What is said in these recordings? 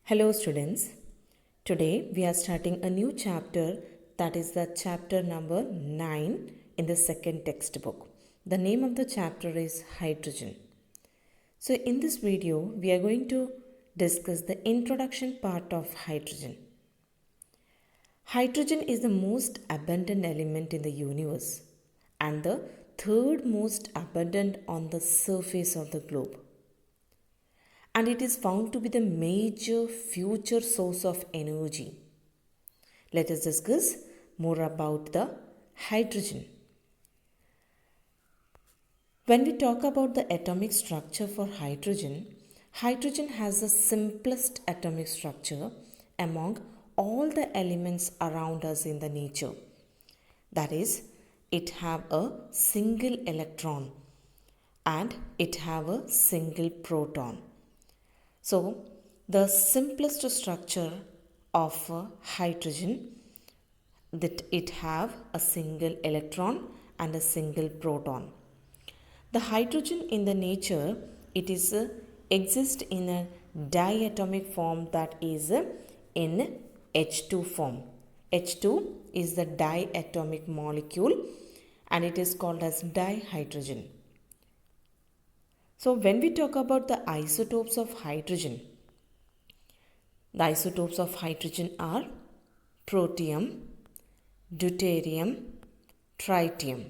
Hello students, today we are starting a new chapter, that is the chapter number 9 in the second textbook. The name of the chapter is hydrogen. So in this video we are going to discuss the introduction part of hydrogen. Hydrogen is the most abundant element in the universe and the third most abundant on the surface of the globe, and it is found to be the major future source of energy. Let us discuss more about the hydrogen. When we talk about the atomic structure for hydrogen, hydrogen has the simplest atomic structure among all the elements around us in the nature. That is, it have a single electron and it have a single proton. So, the simplest structure of hydrogen, that it have a single electron and a single proton. The hydrogen in the nature, it is exist in a diatomic form, that is in H2 form. H2 is the diatomic molecule and it is called as dihydrogen. So when we talk about the isotopes of hydrogen, the isotopes of hydrogen are protium, deuterium, tritium.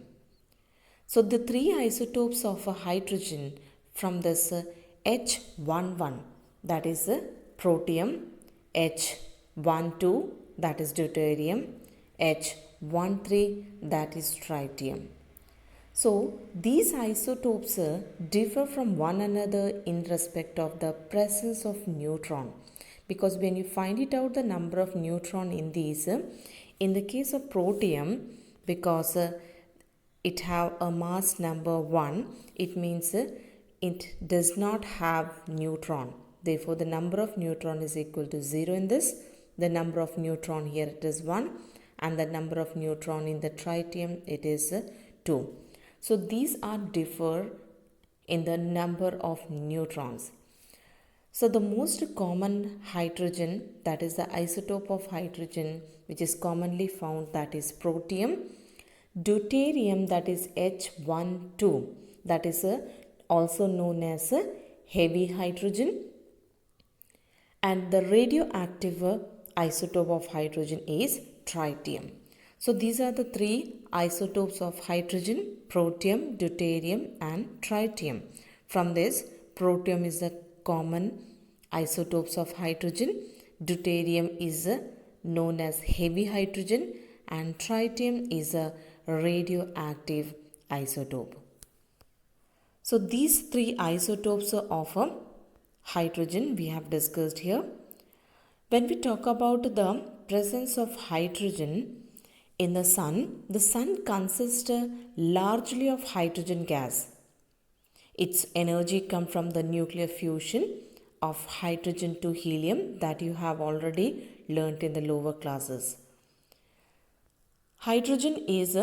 So the three isotopes of hydrogen from this H11, that is protium, H12, that is deuterium, H13, that is tritium. So these isotopes differ from one another in respect of the presence of neutron, because when you find it out the number of neutron in these, in the case of protium, because it have a mass number 1, it means it does not have neutron. Therefore the number of neutron is equal to 0 in this. The number of neutron here, it is 1, and the number of neutron in the tritium, it is 2. So these are differ in the number of neutrons. So the most common hydrogen, that is the isotope of hydrogen which is commonly found, that is protium. Deuterium, that is H12, that is also known as heavy hydrogen. And the radioactive isotope of hydrogen is tritium. So these are the three isotopes of hydrogen: protium, deuterium and tritium. From this, protium is the common isotopes of hydrogen, deuterium is known as heavy hydrogen, and tritium is a radioactive isotope. So these three isotopes of hydrogen we have discussed here. When we talk about the presence of hydrogen in the sun consists largely of hydrogen gas. Its energy comes from the nuclear fusion of hydrogen to helium, that you have already learnt in the lower classes. Hydrogen is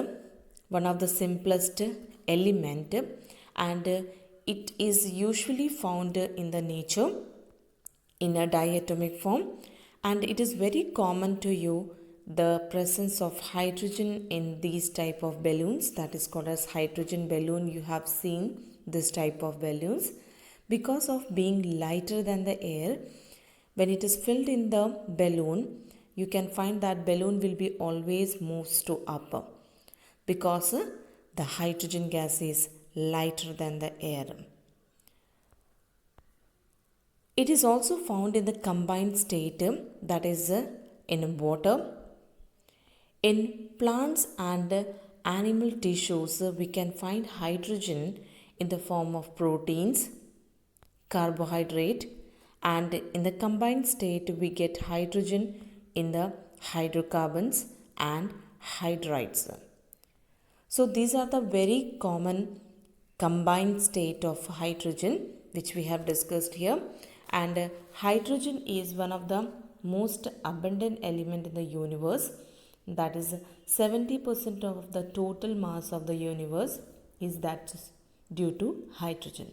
one of the simplest element, and it is usually found in the nature in a diatomic form, and it is very common to you the presence of hydrogen in these type of balloons, that is called as hydrogen balloon. You have seen this type of balloons. Because of being lighter than the air, when it is filled in the balloon, you can find that balloon will be always moves to up, because the hydrogen gas is lighter than the air. It is also found in the combined state, that is in water. In plants and animal tissues, we can find hydrogen in the form of proteins, carbohydrate, and in the combined state we get hydrogen in the hydrocarbons and hydrides. So these are the very common combined state of hydrogen which we have discussed here, and hydrogen is one of the most abundant element in the universe. That is 70% of the total mass of the universe is that due to hydrogen.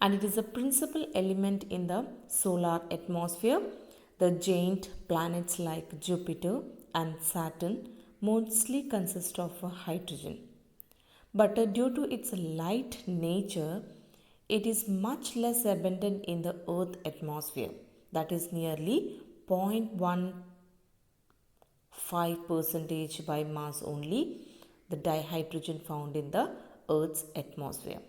and it is a principal element in the solar atmosphere. The giant planets like Jupiter and Saturn mostly consist of hydrogen. But due to its light nature, it is much less abundant in the Earth atmosphere. That is nearly 0.15% by mass only, the dihydrogen found in the Earth's atmosphere.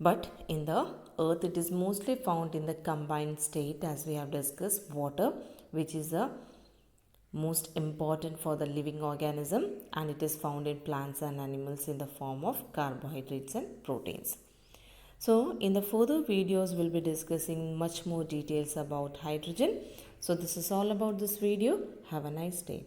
But in the Earth, it is mostly found in the combined state, as we have discussed, water, which is the most important for the living organism, and it is found in plants and animals in the form of carbohydrates and proteins. So in the further videos, we'll be discussing much more details about hydrogen. So this is all about this video. Have a nice day.